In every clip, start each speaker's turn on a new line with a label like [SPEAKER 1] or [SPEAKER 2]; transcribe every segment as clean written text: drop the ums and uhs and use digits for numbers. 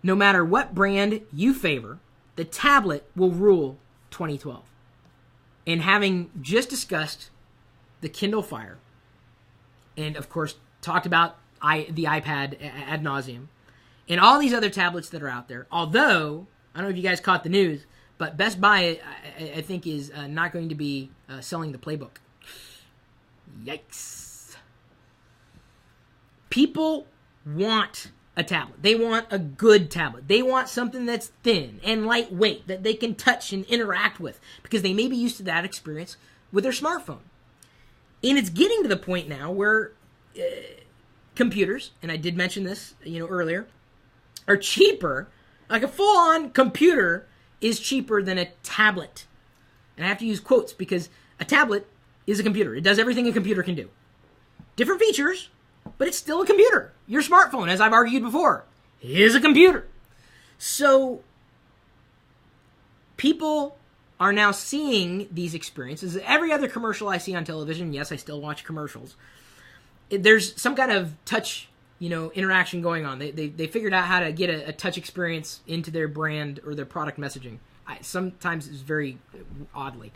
[SPEAKER 1] no matter what brand you favor, the tablet will rule 2012. And having just discussed the Kindle Fire, and of course talked about the iPad ad nauseum, and all these other tablets that are out there, although, I don't know if you guys caught the news, but Best Buy, I think, is not going to be selling the Playbook. Yikes. People want a tablet. They want a good tablet. They want something that's thin and lightweight that they can touch and interact with because they may be used to that experience with their smartphone. And it's getting to the point now where computers, and I did mention this, earlier, are cheaper. Like a full-on computer is cheaper than a tablet. And I have to use quotes because a tablet is a computer. It does everything a computer can do. Different features, but it's still a computer. Your smartphone, as I've argued before, is a computer. So people are now seeing these experiences. Every other commercial I see on television, yes, I still watch commercials. There's some kind of touch, interaction going on. They figured out how to get a touch experience into their brand or their product messaging. Sometimes it's very oddly.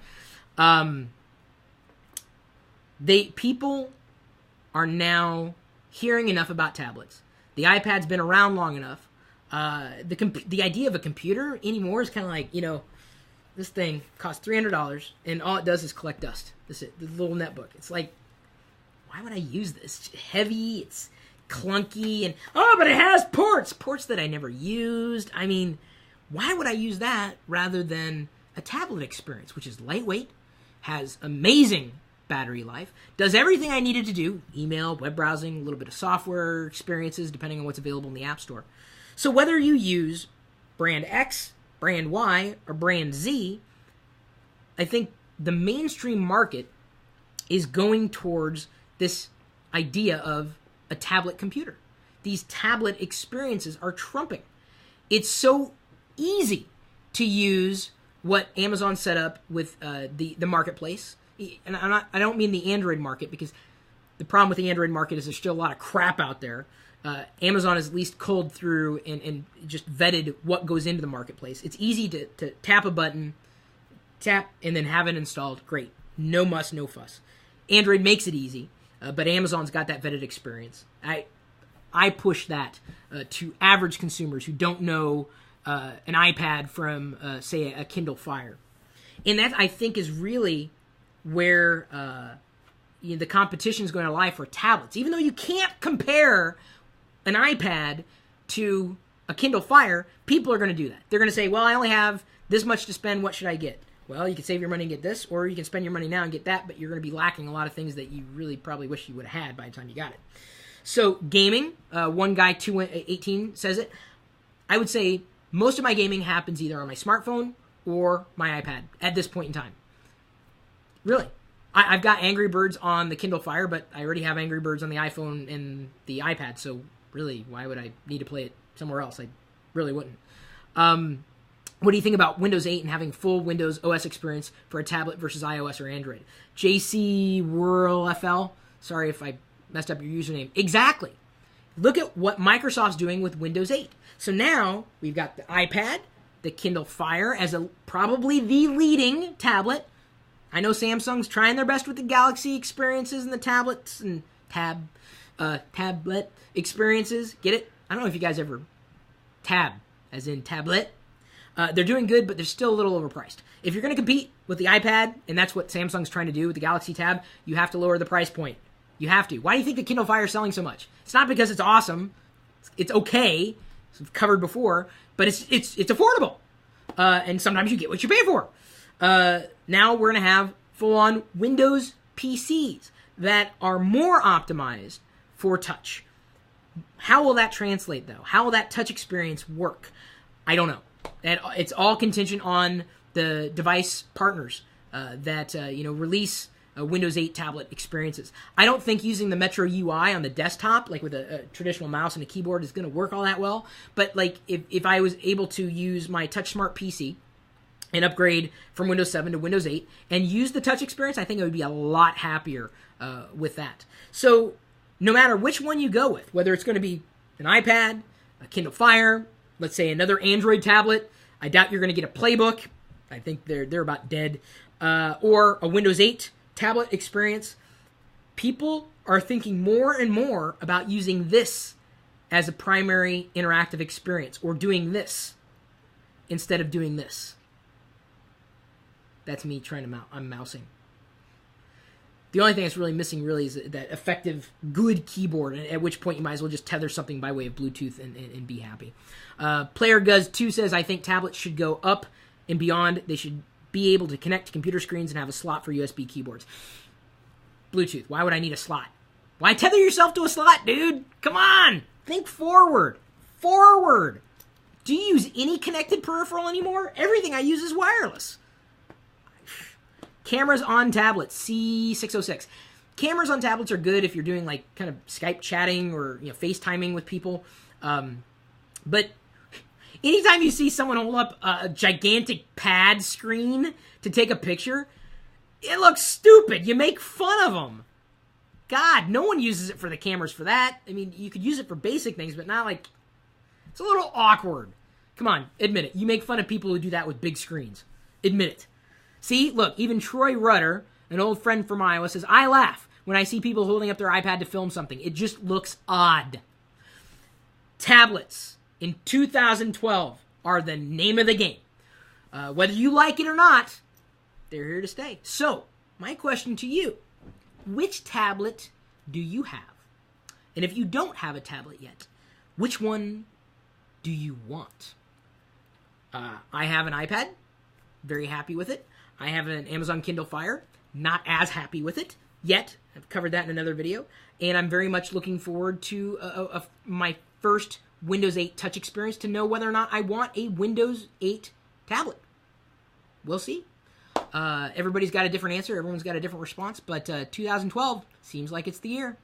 [SPEAKER 1] People are now hearing enough about tablets. The iPad's been around long enough. The idea of a computer anymore is kind of like, this thing costs $300 and all it does is collect dust. That's it. The little netbook. It's like, why would I use this? It's heavy. It's clunky. And, but it has ports that I never used. I mean, why would I use that rather than a tablet experience, which is lightweight, has amazing battery life, does everything I needed to do, email, web browsing, a little bit of software experiences, depending on what's available in the App Store. So whether you use brand X, brand Y, or brand Z, I think the mainstream market is going towards this idea of a tablet computer. These tablet experiences are trumping. It's so easy to use what Amazon set up with the marketplace. And I don't mean the Android market, because the problem with the Android market is there's still a lot of crap out there. Amazon has at least culled through and just vetted what goes into the marketplace. It's easy to tap a button, and then have it installed. Great. No muss, no fuss. Android makes it easy, but Amazon's got that vetted experience. I push that to average consumers who don't know an iPad from, say, a Kindle Fire. And that, I think, is really where the competition is going to lie for tablets. Even though you can't compare an iPad to a Kindle Fire, people are going to do that. They're going to say, well, I only have this much to spend. What should I get? Well, you can save your money and get this, or you can spend your money now and get that, but you're going to be lacking a lot of things that you really probably wish you would have had by the time you got it. So gaming, one guy, 218, says it. I would say most of my gaming happens either on my smartphone or my iPad at this point in time. Really. I've got Angry Birds on the Kindle Fire, but I already have Angry Birds on the iPhone and the iPad, so really, why would I need to play it somewhere else? I really wouldn't. What do you think about Windows 8 and having full Windows OS experience for a tablet versus iOS or Android? JC Whirl FL, sorry if I messed up your username. Exactly. Look at what Microsoft's doing with Windows 8. So now we've got the iPad, the Kindle Fire as probably the leading tablet. I know Samsung's trying their best with the Galaxy experiences and the tablets and tablet experiences. Get it? I don't know if you guys ever tab, as in tablet. They're doing good, but they're still a little overpriced. If you're going to compete with the iPad, and that's what Samsung's trying to do with the Galaxy Tab, you have to lower the price point. You have to. Why do you think the Kindle Fire is selling so much? It's not because it's awesome. It's okay. We've covered before, but it's affordable. And sometimes you get what you pay for. Now we're going to have full-on Windows PCs that are more optimized for touch. How will that translate, though? How will that touch experience work? I don't know. And it's all contingent on the device partners that release Windows 8 tablet experiences. I don't think using the Metro UI on the desktop, like with a traditional mouse and a keyboard, is going to work all that well. But like if I was able to use my TouchSmart PC and upgrade from Windows 7 to Windows 8 and use the touch experience, I think I would be a lot happier with that. So no matter which one you go with, whether it's going to be an iPad, a Kindle Fire, let's say another Android tablet. I doubt you're going to get a Playbook. I think they're about dead. Or a Windows 8 tablet experience. People are thinking more and more about using this as a primary interactive experience, or doing this instead of doing this. That's me trying to I'm mousing. The only thing that's really missing is that effective, good keyboard, at which point you might as well just tether something by way of Bluetooth and be happy. Player Guz2 says, I think tablets should go up and beyond. They should be able to connect to computer screens and have a slot for USB keyboards. Bluetooth, why would I need a slot? Why tether yourself to a slot, dude? Come on! Think forward. Forward! Do you use any connected peripheral anymore? Everything I use is wireless. Cameras on tablets, C606. Cameras on tablets are good if you're doing like kind of Skype chatting or FaceTiming with people. But anytime you see someone hold up a gigantic pad screen to take a picture, it looks stupid. You make fun of them. God, no one uses it for the cameras for that. I mean, you could use it for basic things, but not like... It's a little awkward. Come on, admit it. You make fun of people who do that with big screens. Admit it. See, look, even Troy Rudder, an old friend from Iowa, says, I laugh when I see people holding up their iPad to film something. It just looks odd. Tablets in 2012 are the name of the game. Whether you like it or not, they're here to stay. So, my question to you, which tablet do you have? And if you don't have a tablet yet, which one do you want? I have an iPad, very happy with it. I have an Amazon Kindle Fire, not as happy with it yet. I've covered that in another video. And I'm very much looking forward to my first Windows 8 touch experience to know whether or not I want a Windows 8 tablet. We'll see. Everybody's got a different answer. Everyone's got a different response. But 2012 seems like it's the year.